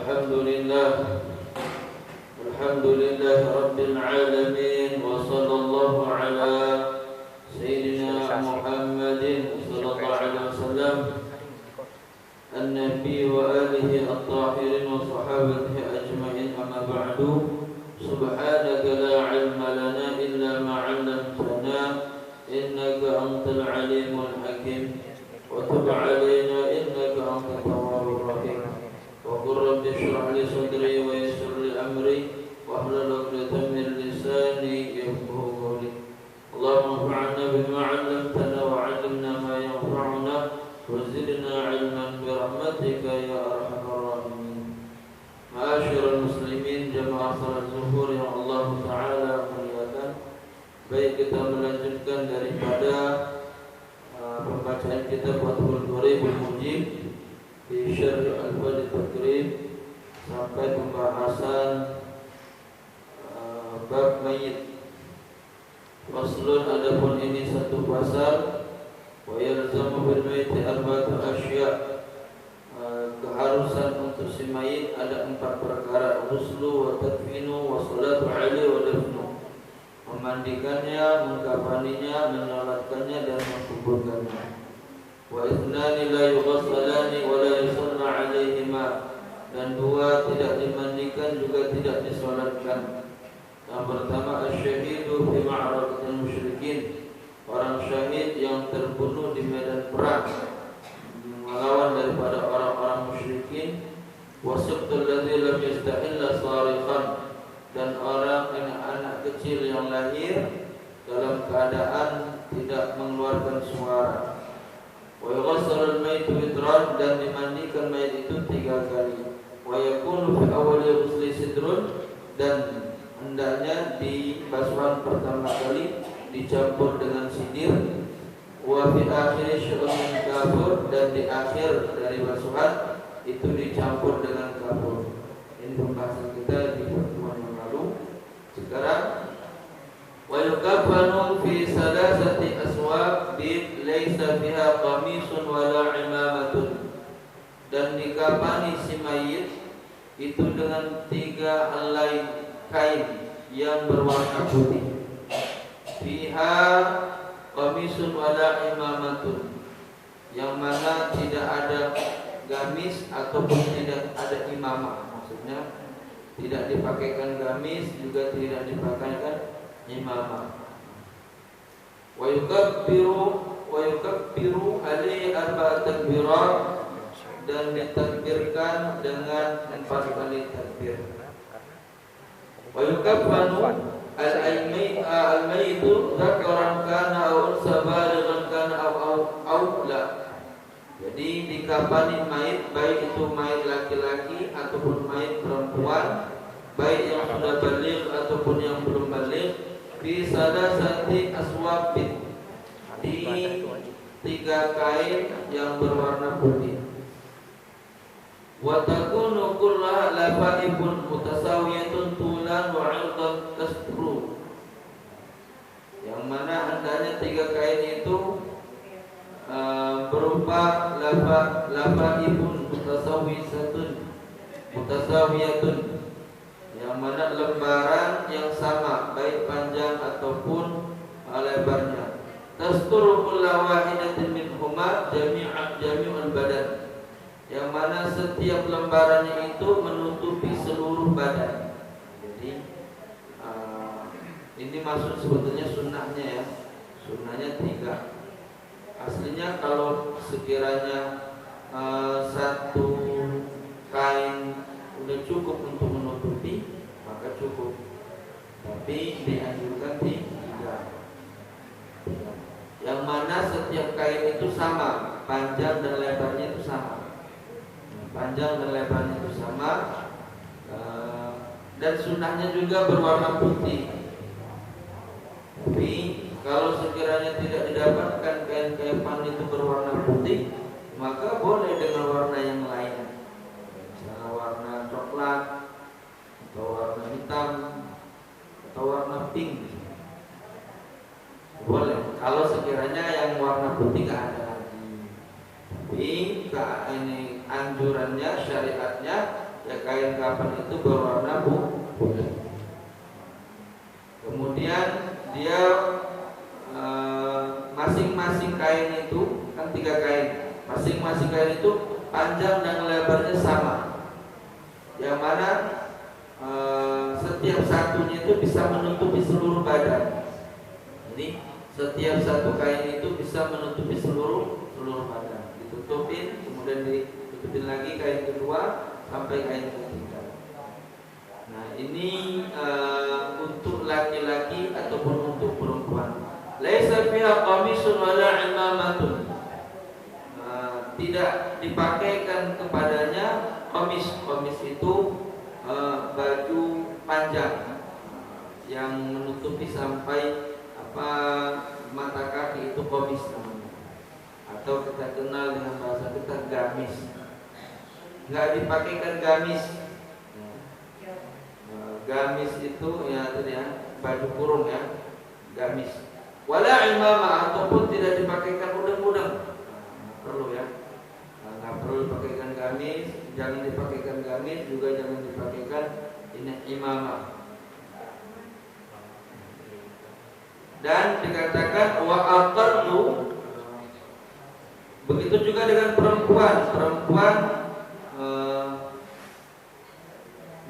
Alhamdulillah Rabbil Alamin. Wa sallallahu ala Sayyidina Muhammadin sallallahu alaihi wasallam An-Nabi wa alihi at-tahirin wa sahabatihi ajma'in, amma ba'du. Subhanaka la ilma lana illa ma 'allamtana innaka antal alimul hakim. Wa tub 'alaina innaka antat tawwabur rahim. Wa qur rabbi shrah li sadri wa yassir li amri wahlul 'uqdatam min lisani yafqahu qawli. Allahumma anfa'na bima 'allamtana wa 'allimna ma yanfa'una wa zidna 'ilman bi rahmatika ya arhamar rahimin. Ma'asyiral muslimin, jamaah salat zuhur yang Allah Ta'ala muliakan. Baik, kita melanjutkan daripada pembacaan kitab Fathul Qorib Al-Mujib di Syarh Al-Fadil Takrib sampai pembahasan bab mayit. Faslun, adapun ini satu pasal. Wa yalzamu bil mayyit arba'atu asya'. Keharusan untuk si mayit ada 4 perkara: ghuslu wa tadfinu wa salatu alaihi wa dafnu. Memandikannya, mengkafaninya, menyolatkannya dan menguburkannya. Wa ithnani la yughassalani wa la yusalla alaihima. Dan 2 tidak dimandikan juga tidak disolatkan. Yang pertama, asy-syahidu fi ma'rakatil musyrikin, orang syahid yang terbunuh di medan perang melawan daripada orang-orang musyrikin. Wasabtul ladzi lam yastahilla sarikhan, dan orang anak kecil yang lahir dalam keadaan tidak mengeluarkan suara. Wa yughassalul mayyitu witran, dan dimandikan mayit itu 3 kali. Wa yakunu fi awwali ghusli sidrun, dan hendaknya di basuhan pertama kali dicampur dengan sidir. Wa fi akhiri syu'un kafur, dan di akhir dari basuhan itu dicampur dengan kafur. Ini pembahasan kita di pertemuan yang lalu. Sekarang wa yukafanu fi salasati aswab bi laisa fiha qamisun wala imamatun, dan dikafani si mayit itu dengan 3 helai kain yang berwarna putih. Fiha qamisun wala imamatun, yang mana tidak ada gamis ataupun tidak ada imamah. Maksudnya tidak dipakaikan gamis juga tidak dipakaikan imamah. Wa yukabbiru alaihi 4 takbirat, dan ditakbirkan dengan 4 kali takbir. Wa yukaffanu al-mayyitu dzakaran kana aw unsa balighan kana aw la. Jadi dikafani mayit, baik itu mayit laki-laki ataupun mayit perempuan, baik yang sudah baligh ataupun yang belum baligh, fi salasati aswabin, di 3 kain yang berwarna putih. Wa takunu kullaha lafaifun mutasawiyatun tulan wa 'irdan tasru, yang mana hendaknya 3 kain itu berupa lafaifun mutasawiyatun, yang mana lembaran yang sama baik panjang ataupun lebarnya. Tasturu kulla wahidatin minhuma jami'ul badan, yang mana setiap lembarannya itu menutupi seluruh badan. Jadi ini maksud sebetulnya sunnahnya ya. Sunnahnya 3. Aslinya kalau sekiranya 1 kain udah cukup untuk menutupi, maka cukup. Tapi dianjurkan 3. Yang mana setiap kain itu sama, panjang dan lebarnya itu sama. Panjang dan lebarnya itu sama, dan sunnahnya juga berwarna putih. Tapi kalau sekiranya tidak didapatkan kain-kain itu berwarna putih, maka boleh dengan warna yang lain, misalnya warna coklat atau warna hitam atau warna pink. Boleh kalau sekiranya yang warna putih nggak ada lagi. Tapi ini anjurannya, syariatnya ya kain kafan itu berwarna putih. Kemudian dia masing-masing kain itu kan 3 kain. Masing-masing kain itu panjang dan lebarnya sama. Yang mana setiap satunya itu bisa menutupi seluruh badan. Jadi setiap satu kain itu bisa menutupi seluruh badan. Ditutupin, kemudian ditutupin lagi kain kedua sampai kain ketiga. Nah ini untuk laki-laki ataupun untuk perempuan. Laisa fiha qamisun wala imamatun. Tidak dipakaikan kepadanya qamis. Qamis itu baju panjang yang menutupi sampai mata kaki, itu qamis namanya. Atau kita kenal dengan bahasa kita gamis. Enggak dipakaikan gamis. Gamis itu ya tadi ya, baju kurung ya, gamis. Wala imamah, ataupun tidak dipakaikan udeng-udeng. Perlu ya. Nggak perlu dipakaikan gamis, jangan dipakaikan gamis, juga jangan dipakaikan ini imamah. Dan dikatakan wa aqallu, begitu juga dengan perempuan. Perempuan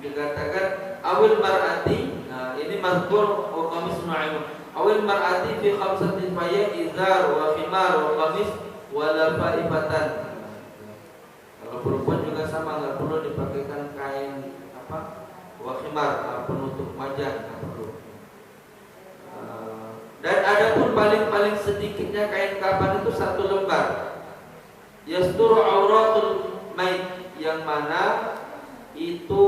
dikatakan awil mar'ati. Nah, ini mazkur wa qamis nu'aim. Awil mar'ati fi khamsatin faya izar wa khimar wa qamis wa lafaifatan. Kalau perempuan juga sama, enggak perlu dipakaikan kain wa khimar, penutup wajah, enggak perlu. Dan adapun paling sedikitnya kain kafan itu 1 lembar. Yasturu auratul mayit, yang mana itu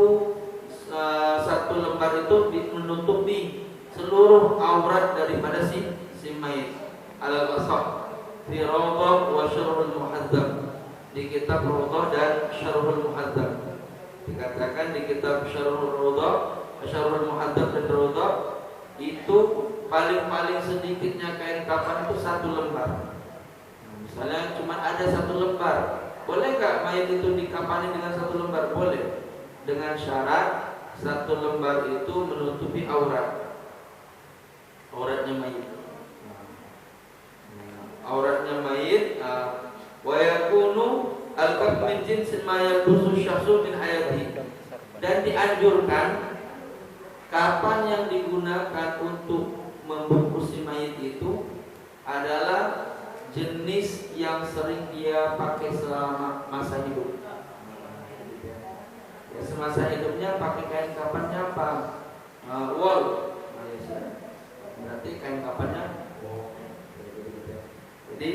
1 lembar itu menutupi seluruh aurat daripada si mayit. Al-Qasah fi Rawdah wa Syarhul Muhadzab, di kitab Rawdah dan Syarhul Muhadzab. Dikatakan di kitab Syarhul Rawdah, Syarhul Muhadzab dan Rawdah itu paling sedikitnya kain kafan itu 1 lembar. Misalnya cuma ada 1 lembar, boleh nggak mayat itu dikafani dengan 1 lembar? Boleh, dengan syarat 1 lembar itu menutupi auratnya mayit. Auratnya mayit. Wa yakunu al-kaf min jinsin ma yalbusu syakhsu min hayati. Dan dianjurkan kapan yang digunakan untuk membungkus si mayit itu adalah jenis yang sering dia pakai selama masa hidup. Ya, semasa hidupnya pakai kain kafannya apa? Wol. Berarti kain kafannya. Jadi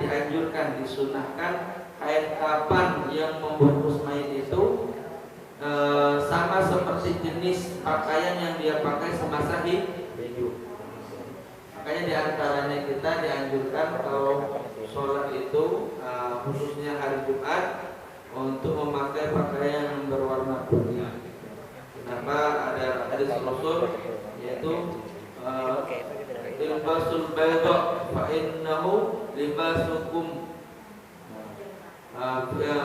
dianjurkan, disunahkan kain kafan yang membungkus mayit itu sama seperti jenis pakaian yang dia pakai semasa hidup. Makanya diantaranya kita dianjurkan kalau sholat itu khususnya hari Jumat untuk memakai pakaian yang berwarna putih. Kenapa? Ada hadis Rasul yaitu ilbasul bayda fa innahu libasukum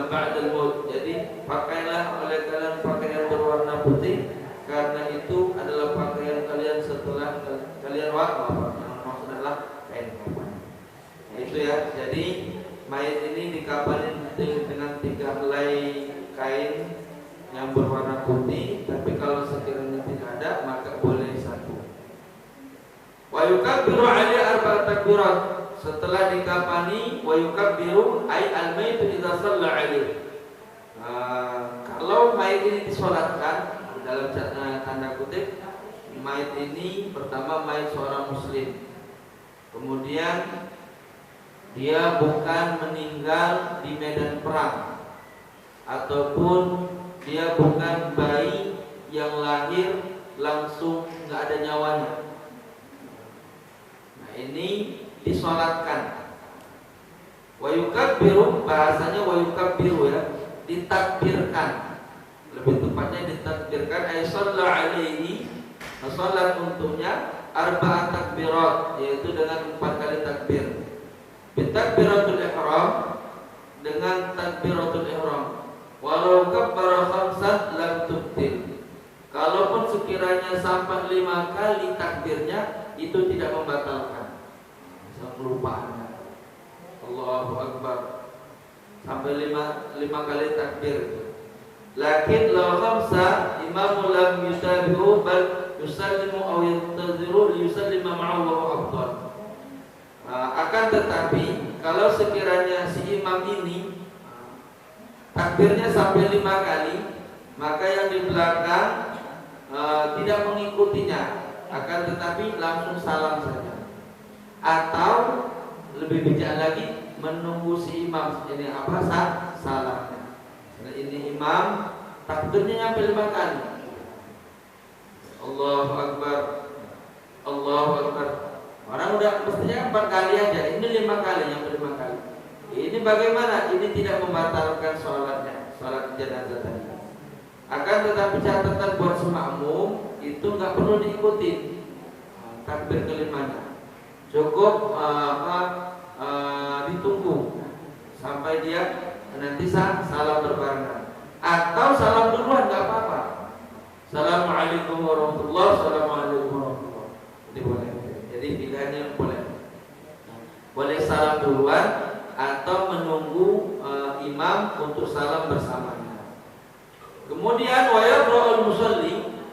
ba'dal maut. Jadi pakailah oleh kalian pakaian berwarna putih, karena itu adalah pakaian kalian setelah kalian wafat. Yang maksud adalah kain kafan. Nah, itu ya. Jadi mayat ini dikafanin dengan 3 helai kain yang berwarna putih, tapi kalau sekiranya tidak ada maka boleh 1. Wa yukabbiru 'alaihi 4 takbirat. Setelah dikafani, wa yukabbiru ay al-mayit idza shalla 'alaihi. Kalau mayit ini disolatkan, dalam tanda kutip, mayit ini pertama mayit seorang muslim. Kemudian dia bukan meninggal di medan perang, ataupun dia bukan bayi yang lahir langsung nggak ada nyawanya. Nah, ini disolatkan. Wa yukabbiru, bahasanya wa yukabbiru ya, ditakbirkan. Lebih tepatnya ditakbirkan ay shalla alaihi, salat untuknya 4 takbirat, yaitu dengan 4 kali takbir. Bitakbiratul ihram, dengan takbiratul ihram. sekiranya sampai 5 kali takbirnya itu tidak membatalkan. Kelupaannya. Allahu Akbar. Sampai 5 kali takbir. Lakin law khamsa imamu lam yusabihu bal yusallimu aw yantaziru liyusallima ma'ahu wa afdal. Akan tetapi kalau sekiranya si imam ini takbirnya sampai 5 kali, maka yang di belakang tidak mengikutinya, akan tetapi langsung salam saja. Atau lebih bijak lagi menunggu si imam ini salamnya. Nah, ini imam takbirnya nyampe 5 kali. Allahu Akbar, Allahu Akbar. Orang udah mestinya 4 kali aja, ini 5 kali, nyampe 5 kali. Ini bagaimana? Ini tidak membatalkan sholatnya, sholat jenazah tadi. Akan tetapi catatan buat semakmum itu nggak perlu diikuti takbir kelimanya. Cukup ditunggu sampai dia nanti salam berbarengan, atau salam duluan nggak apa-apa. Assalamualaikum warahmatullahi wabarakatuh. Assalamualaikum warahmatullahi wabarakatuh. Jadi boleh. Jadi pilihannya boleh salam duluan atau menunggu imam untuk salam bersamanya. Kemudian wa yaqra'ul musalli,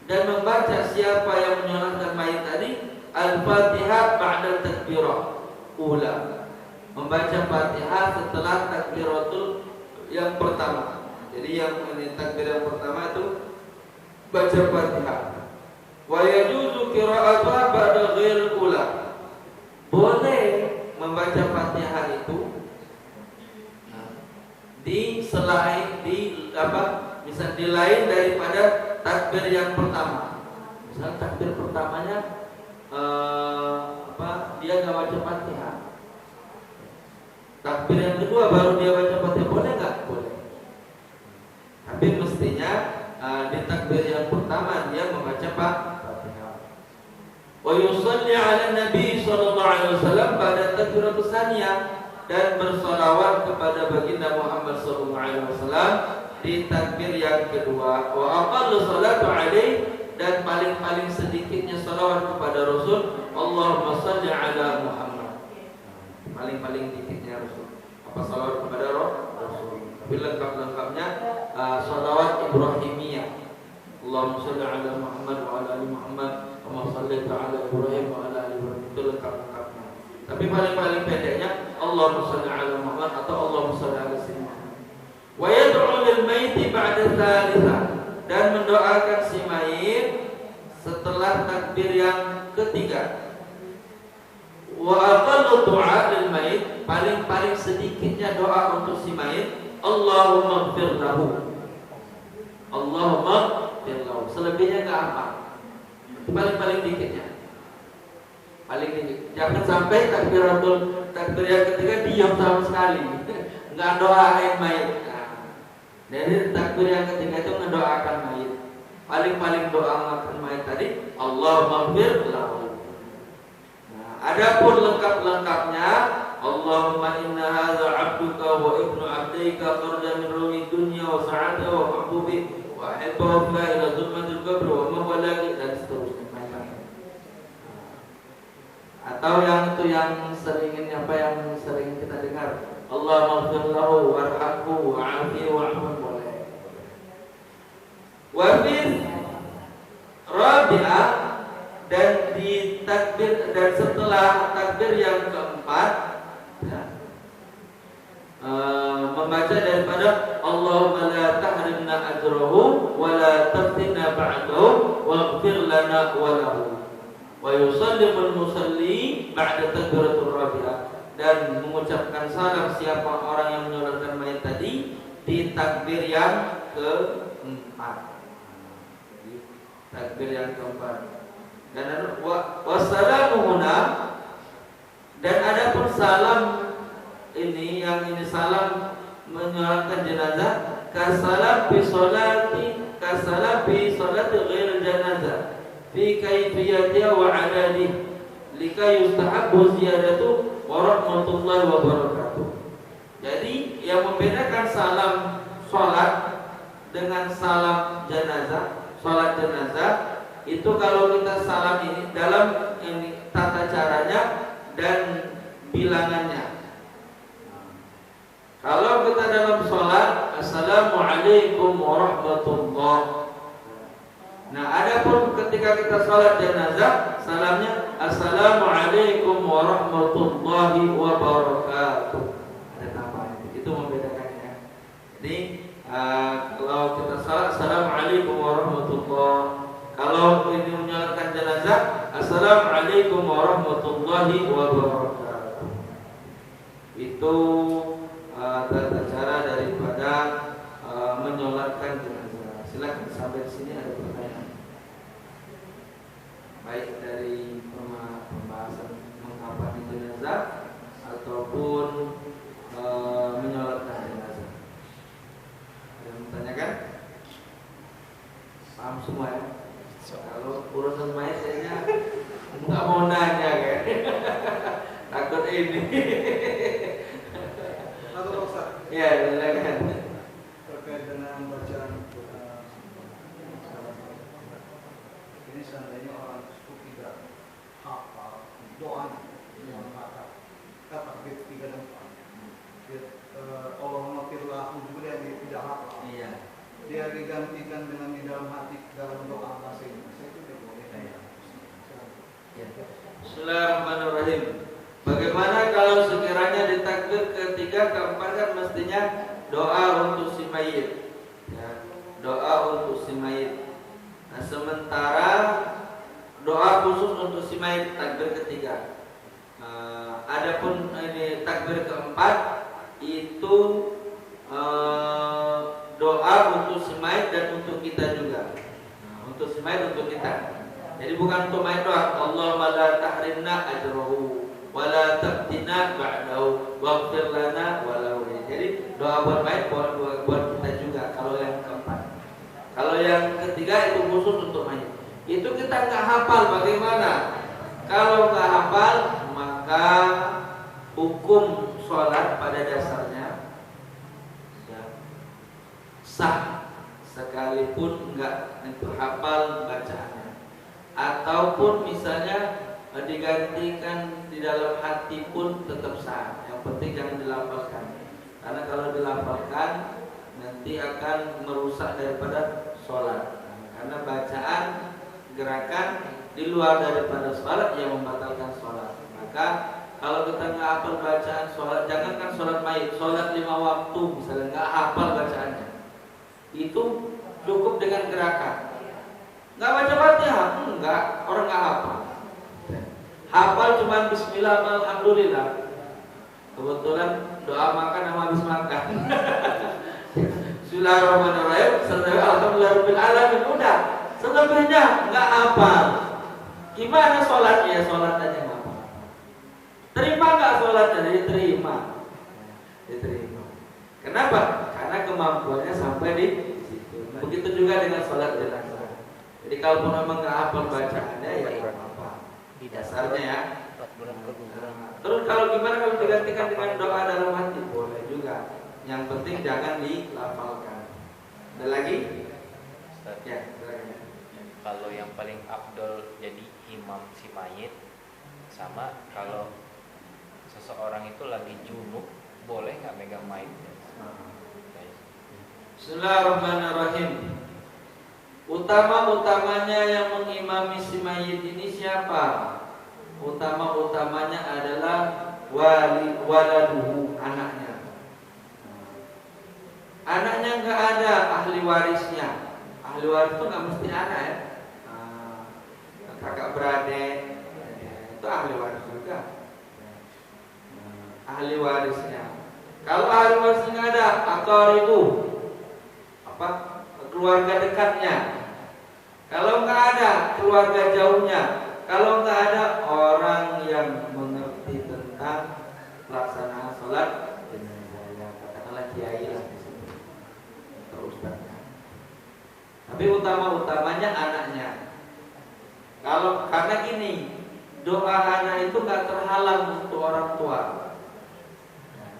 dan membaca siapa yang menyolatkan mayit tadi Al-Fatihah ba'da takbirah ula, membaca Fatihah setelah takbiratul yang pertama. Jadi yang ini takbir yang pertama itu baca Fatihah. Wa yajuzu qira'atuha ba'da ghairil ula. Boleh membaca Fatihah itu di selain bisa di lain daripada takbir yang pertama. Misal takbir pertamanya dia nggak baca Fatihah. Takbir yang kedua baru dia baca Fatihah, boleh nggak? Boleh. Tapi mestinya di takbir yang pertama dia membaca Fatihah. Wa yusalli 'ala Nabi sallallahu alaihi wasallam pada takbiratus tsaniyah, dan bersolawat kepada baginda Muhammad sallallahu alaihi wasallam di takbir yang kedua. Wa aqallu salatu alaihi, dan paling sedikitnya salawat kepada Rasul, Allahumma shalli ala Muhammad. Paling sedikitnya Rasul. Apa salawat kepada Rasul? Tapi lengkap-lengkapnya salawat Ibrahimiyah. Allahumma shalli ala Muhammad wa ala ali Muhammad, wa shalli ala Ibrahim wa ala ali Ibrahim. Itu lengkap-lengkapnya. Tapi paling pendeknya Allahumma shalli ala Muhammad atau Allahumma shalli ala sayyidina Muhammad. Wa yad'u lil mayyit ba'da tsalitsah, dan mendoakan si mayit setelah takbir yang ketiga. Wa aqallu du'a lil mayit, paling sedikitnya doa untuk si mayit, Allahumma ighfir lahu. Allahumma ighfir lahu. Selebihnya enggak apa. Itu paling dikitnya. Paling dikit. Jangan sampai takbir yang ketiga diam sama sekali. Enggak doain mayit. Jadi takbir yang ketiga itu mendoakan mayit. Paling doa makan mayit tadi, Allahumma ighfir lahu. Adapun lengkap-lengkapnya, Allahumma inna hadza 'abduka wa ibnu 'abdika kharaja min rumi dunya wa sa'ata wa mahbubi wa ahibbahu ila zulmatil qabr wa ma walaki, dan seterusnya. Atau yang sering kita dengar, Allahumma ighfir lahu warhamhu wa'afihi wa'fu, boleh. Wa fi rabi'ah, dan di takbir, dan setelah takbir yang keempat membaca daripada Allahumma la tahrimna ajrahu wa la taftinna ba'dahu waghfir lana wa lahu. Wa yusallimul musalli ba'da takbiratul rabi'ah, dan mengucapkan salam siapa orang yang menyolatkan mayit tadi di takbir yang keempat. Takbir yang keempat. Dan wassalamu huna, dan adapun salam ini, yang ini salam menyolatkan jenazah, kasalam bi sholati ghair janazah fi kayfiyatiha wa adadihi likai yustahabbu ziyadatu wa rahmatullahi wa barakatuh. Jadi yang membedakan salam sholat dengan salam jenazah, sholat jenazah itu kalau kita salam ini dalam ini tata caranya dan bilangannya. Kalau kita dalam sholat, Assalamualaikum warahmatullah. Nah, adapun ketika kita sholat jenazah, salamnya Assalamualaikum warahmatullahi wabarakatuh. Ada tambahan itu membedakannya. Jadi kalau kita sholat, Assalamualaikum warahmatullah. Kalau ini menyolatkan jenazah, Assalamualaikum warahmatullahi wabarakatuh. Itu tata cara daripada menyolatkan jenazah. Silakan sampai di sini ada pertanyaan. Baik dari pembahasan mengkapan jenazah ataupun menyolatkan jenazah. Ada yang bertanyakan? Paham semua ya? Kalau urusan mayat kayaknya nggak mau nanya kan? Takut ini. Atau Ustaz? Ya, silakan. Terkait dengan bacaan ini, seandainya orang tersebut tidak hafal doa yang kata tiga dan empat, Allahumma firlahu juga dia tidak hafal. Iya. Dia digantikan dengan di dalam hati dalam doa bahasa Indonesia itu tidak boleh. Ya. Bismillahirrahmanirrahim. Bagaimana kalau sekiranya di takbir ketiga keempat kan mestinya doa untuk si mayit, ya, doa untuk si mayit. Nah, sementara doa khusus untuk si mayit takbir ketiga. Adapun ini takbir keempat itu doa untuk si mayit dan untuk kita juga. Untuk si mayit untuk kita. Jadi bukan untuk mayit doang. Allahumma la tahrimna ajrahu wala tabtina ba'dahu waghfir lana walau. Jadi doa buat mayit buat kita juga kalau yang keempat. Kalau yang ketiga itu khusus untuk mayit. Itu kita nggak hafal bagaimana? Kalau nggak hafal maka hukum sholat pada dasarnya ya, sah sekalipun nggak itu hafal bacaannya. Ataupun misalnya digantikan di dalam hati pun tetap sah. Yang penting jangan dilafalkan. Karena kalau dilafalkan nanti akan merusak daripada sholat. Karena bacaan gerakan di luar daripada sholat yang membatalkan sholat. Maka kalau kita nggak hafal bacaan sholat, jangankan sholat mayit, sholat 5 waktu misalnya nggak hafal bacaannya, itu cukup dengan gerakan. Nggak baca Fatihah, enggak, orang nggak hafal. Hafal cuma Bismillah, Alhamdulillah. Kebetulan doa makan sama habis makan. Bismillahirrahmanirrahim. Alhamdulillahirabbil alamin. Udah. Selebihnya nggak hafal. Gimana sholatnya? Sholat aja nggak hafal. Terima nggak sholatnya? Diterima. Diterima. Kenapa? Karena kemampuannya sampai di situ. Begitu juga dengan sholat jenazah. Jadi kalau memang nggak hafal bacaannya ya apa? Di dasarnya ya. Terus kalau gimana kalau digantikan dengan doa dalam hati? Boleh juga. Yang penting jangan dilafalkan. Ada lagi? Ya, kalau yang paling afdol jadi imam si mayit, sama kalau seseorang itu lagi junub, boleh nggak megang mayit? Bismillahirrahmanirrahim. Utama-utamanya yang mengimami si mayit ini siapa? Utama-utamanya adalah waladuhu, anaknya. Anaknya nggak ada ahli warisnya. Ahli waris itu nggak mesti anak ya. Kakak beradik itu ahli waris juga. Ahli warisnya. Kalau ahli warisnya nggak ada, aqaribu, apa? Keluarga dekatnya. Kalau nggak ada, keluarga jauhnya. Kalau nggak ada, orang yang mengerti tentang pelaksanaan sholat jenazah, katakanlah kiai lah di situ, atau ustaznya. Tapi utama-utamanya anaknya. Kalau karena gini, doa anak itu nggak terhalang untuk orang tua.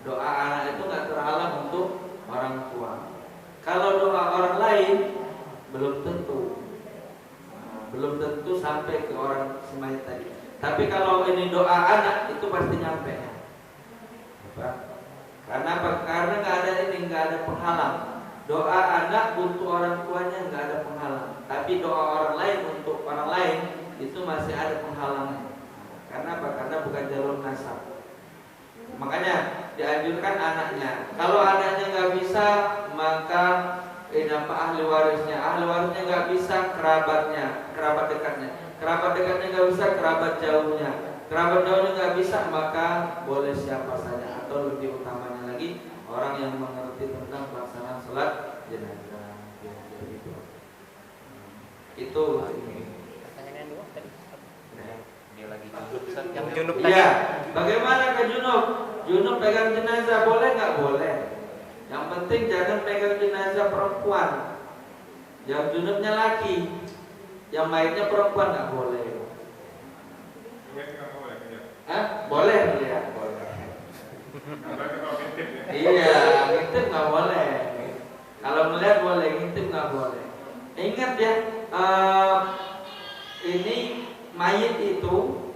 Doa anak itu nggak terhalang untuk orang tua. Kalau doa orang lain belum tentu. belum tentu sampai ke orang si mayit tadi. Tapi kalau ini doa anak itu pasti nyampe. Apa? Karena apa? Karena nggak ada penghalang. Doa anak untuk orang tuanya nggak ada penghalang. Tapi doa orang lain untuk orang lain itu masih ada penghalangnya. Karena apa? Karena bukan jalur nasab. Makanya dianjurkan anaknya. Kalau anaknya nggak bisa, maka ahli warisnya. Ahli warisnya nggak bisa, kerabatnya, kerabat dekatnya. Kerabat dekatnya nggak bisa, kerabat jauhnya. Kerabat jauhnya nggak bisa, maka boleh siapa saja. Atau lebih utamanya lagi, orang yang mengerti tentang pelaksanaan sholat jenazah. Itu Pertanyaan yang dua tadi. Dia lagi junub. Yang junub tadi. iya. Bagaimana ke junub? Junub pegang jenazah boleh nggak? Boleh. Yang penting jangan pegang jenazah perempuan. Yang junubnya laki, yang mayitnya perempuan nggak boleh. Boleh ya, boleh. Iya, ngintip nggak boleh. Kalau melihat boleh, ngintip nggak boleh. Ingat ya, ini mayit itu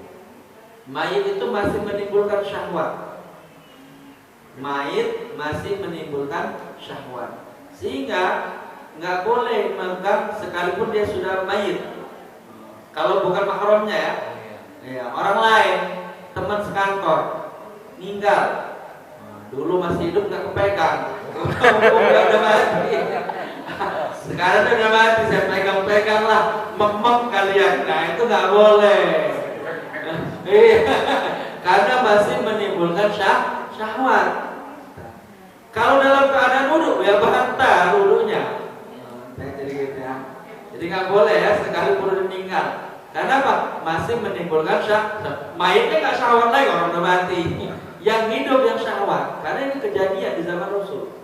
masih menimbulkan syahwat. Mayit masih menimbulkan syahwat, sehingga nggak boleh megang sekalipun dia sudah mayit. Kalau bukan mahramnya ya, ya orang lain, teman sekantor, meninggal, dulu masih hidup nggak kepegang, udah mati. Sekarang udah mati, saya pegang lah, memek kalian. Nah itu nggak boleh. Karena masih menimbulkan syahwat. Kalau dalam keadaan wudhu ya bantah wudhunya. Jadi gitu ya. Jadi nggak boleh ya sekalipun udah meninggal. Karena apa? Masih menimbulkan syahwat. Mayitnya nggak syahwat lagi, orang udah mati. Yang hidup yang syahwat. Karena ini kejadian di zaman Rasul.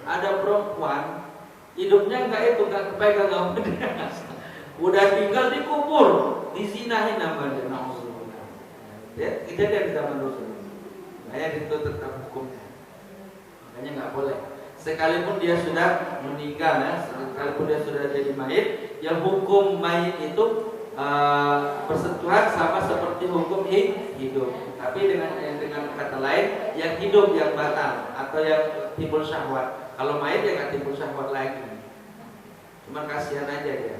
Ada perempuan hidupnya nggak kepegang sama dia. Udah tinggal dikubur, dizinahin namanya. Ya, kejadian di zaman Rasul. Makanya itu tetap hukumnya. Makanya nggak boleh. Sekalipun dia sudah meninggal ya, sekalipun dia sudah jadi mayit, yang hukum mayit itu bersentuhan sama seperti hukum hidup. Tapi dengan kata lain, yang hidup yang batal atau yang timbul syahwat. Kalau mayit ya nggak timbul syahwat lagi. Cuma kasihan aja dia.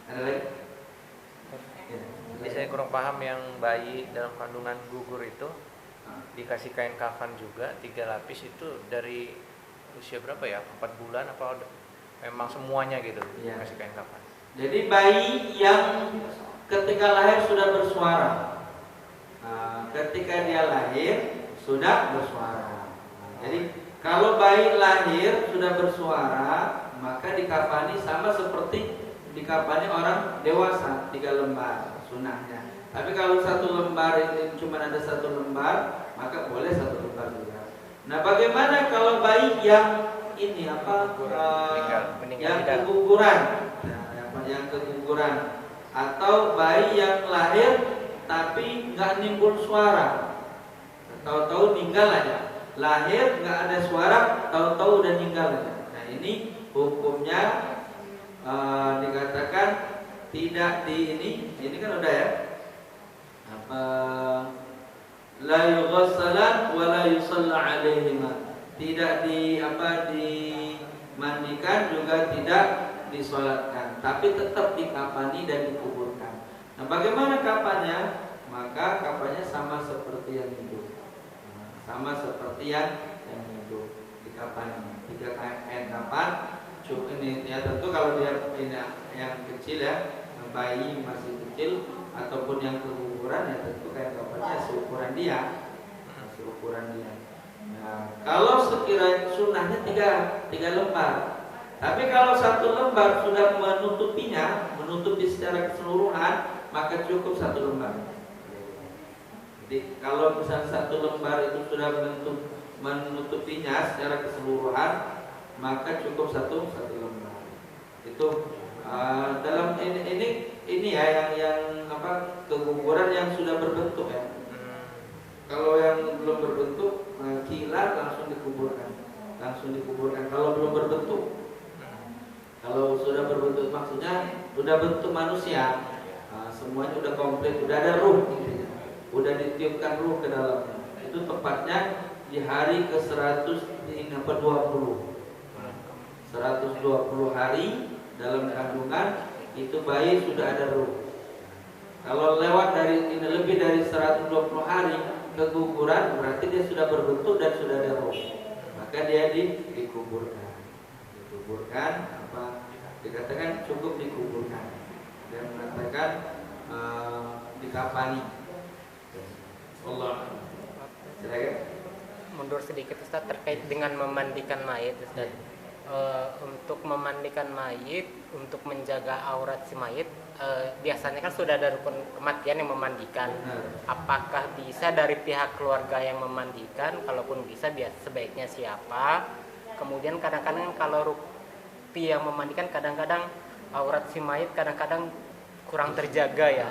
Ada lagi? Jadi saya kurang paham yang bayi dalam kandungan gugur itu dikasih kain kafan juga 3 lapis itu dari usia berapa ya? 4 bulan apa memang semuanya gitu? Ya. Kasih kain kafan. Jadi bayi yang ketika lahir sudah bersuara. Ketika dia lahir sudah bersuara. Jadi kalau bayi lahir sudah bersuara, maka dikafani sama seperti dikafani orang dewasa 3 lembar sunahnya. Tapi kalau 1 lembar ini cuma ada 1 lembar, maka boleh 1 lembar juga. Nah, bagaimana kalau bayi yang ini yang keguguran, yang keguguran, atau bayi yang lahir tapi nggak nimbul suara, tahu-tahu meninggal aja. Lahir nggak ada suara, tahu-tahu udah meninggal aja. Nah, ini hukumnya dikatakan tidak ini kan udah ya. La yughassalan wa la yusalla alaihima. Tidak dimandikan juga tidak disolatkan, tapi tetap dikafani dan dikuburkan. Nah, bagaimana kafannya? Maka kafannya sama seperti yang hidup. Sama seperti yang hidup, dikafani. 3 kain kafan. Ini ya tentu kalau dia yang kecil ya, bayi masih kecil ataupun yang keguguran ya tentu kain kafannya seukuran dia. Nah, kalau sekiranya sunahnya 3 lembar. Tapi kalau 1 lembar sudah menutupi secara keseluruhan, maka cukup 1 lembar. Jadi kalau misalnya 1 lembar itu sudah menutupinya secara keseluruhan, maka cukup 1 lembar. Itu dalam ini ya yang keguguran yang sudah berbentuk ya. Kalau yang belum berbentuk, kilat langsung dikuburkan. Kalau belum berbentuk, kalau sudah berbentuk maksudnya sudah sudah bentuk manusia, semuanya udah komplit, udah ada ruh intinya, udah ditiupkan ruh ke dalamnya. Itu tepatnya di hari ke 120 hari dalam kandungan itu bayi sudah ada ruh. Kalau lewat dari ini lebih dari 120 hari keguguran, berarti dia sudah berbentuk dan sudah ada ruh. Maka dia dikuburkan. Dikuburkan apa? Dikatakan cukup dikuburkan. Dan mengatakan dikafani. Allah. Silakan. Mundur sedikit Ustaz terkait dengan memandikan mayit Ustaz. Untuk memandikan mayit, untuk menjaga aurat si mayit, biasanya kan sudah ada rukun kematian yang memandikan. Apakah bisa dari pihak keluarga yang memandikan? Kalaupun bisa, sebaiknya siapa? Kemudian kadang-kadang kalau rukti yang memandikan, kadang-kadang aurat si mayit kadang-kadang kurang terjaga ya.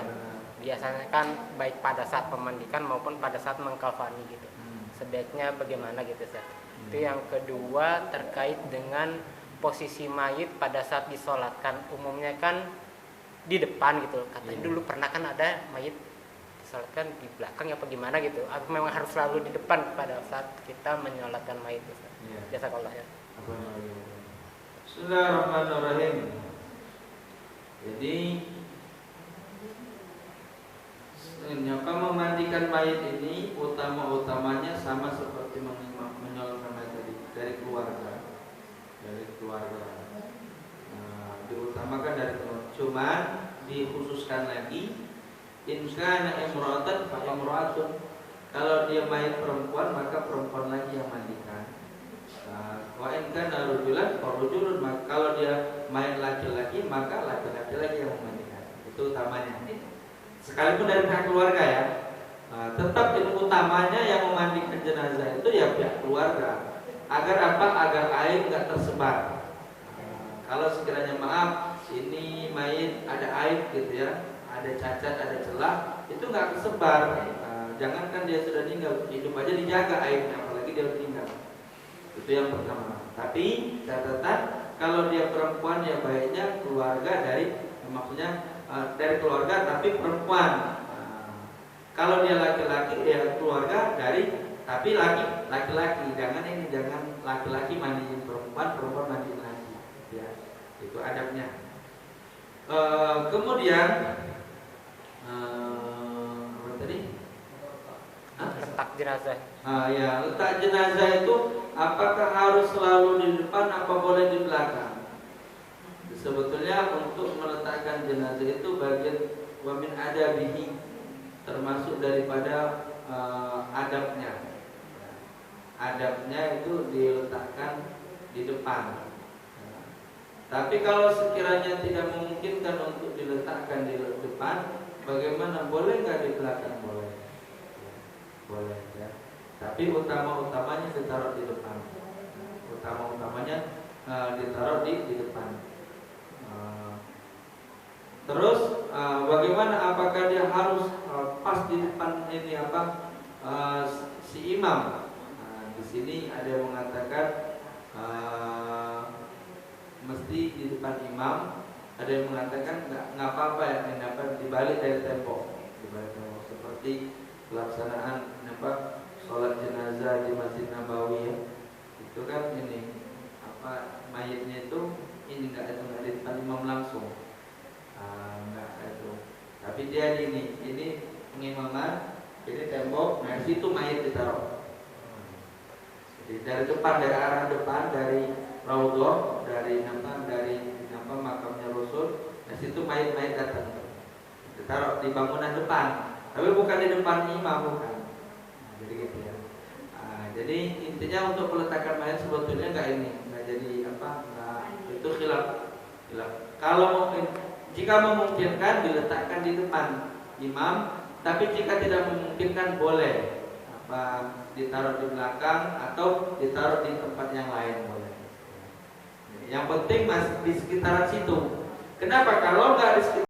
Biasanya kan baik pada saat memandikan maupun pada saat mengkafani gitu. Sebaiknya bagaimana gitu Ustaz? Itu yang kedua terkait dengan posisi mayit pada saat disolatkan. Umumnya kan di depan gitu. Katanya dulu pernah kan ada mayit disolatkan di belakang apa gimana gitu. Atau memang harus selalu di depan pada saat kita menyolatkan mayit Ustaz? Jazakallah ya. Bismillahirrahmanirrahim. Jadi memandikan mayit ini utama-utamanya sama seperti menyolatkan mayit tadi, dari keluarga. Diutamakan dari keluarga. Cuman dikhususkan lagi, insana imra'atan fa imra'atun. Kalau dia mayit perempuan, maka perempuan lagi yang mandikan. Wa in kana rajulan fa rajulun. Kalau dia mayit laki-laki, maka laki-laki lagi yang memandikan. Itu utamanya. Sekalipun dari pihak keluarga ya, tetap itu utamanya yang memandikan jenazah itu ya pihak keluarga. Agar apa? Agar aib nggak tersebar. Kalau sekiranya maaf, ini mayit ada aib gitu ya, ada cacat, ada celah, itu nggak tersebar. Jangankan dia sudah meninggal, hidup aja dijaga aibnya, apalagi dia meninggal. Itu yang pertama. Tapi catatan, kalau dia perempuan ya baiknya keluarga dari, maksudnya dari keluarga tapi perempuan. Kalau dia laki-laki dia keluarga dari tapi laki-laki. Jangan laki-laki mandiin perempuan, perempuan mandiin laki. Ya, itu adabnya. Kemudian apa tadi? Letak jenazah. Ya, letak jenazah itu apakah harus selalu di depan apa boleh di belakang? Sebetulnya untuk meletakkan jenazah itu bagian wamin adabihi, termasuk daripada adabnya. Adabnya itu diletakkan di depan. Tapi kalau sekiranya tidak memungkinkan untuk diletakkan di depan, bagaimana? Boleh nggak di belakang? Boleh. Boleh ya. Tapi utama-utamanya ditaruh di depan. Utama-utamanya ditaruh di depan. Terus bagaimana? Apakah dia harus pas di depan ini apa si imam? Di sini ada yang mengatakan mesti di depan imam. Ada yang mengatakan nggak apa-apa ya, dapat dibalik dari tembok, seperti pelaksanaan apa sholat jenazah di Masjid Nabawi ya. Itu kan ini apa mayitnya itu ini nggak di depan imam langsung. Enggak itu. Tapi dia ini pengimaman, ini tembok, nah situ mayit ditaruh. Jadi dari depan, dari arah depan, dari raudhah, dari makamnya Rasul, nah situ mayit datang. Ditaruh di bangunan depan, tapi bukan di depan imam, bukan. Jadi gitu ya. Jadi intinya untuk peletakan mayit sebetulnya nggak jadi apa? Itu khilaf. Kalau mungkin jika memungkinkan diletakkan di depan imam, tapi jika tidak memungkinkan boleh apa ditaruh di belakang atau ditaruh di tempat yang lain boleh. Yang penting masih di sekitaran situ. Kenapa? Kalau nggak di sekitar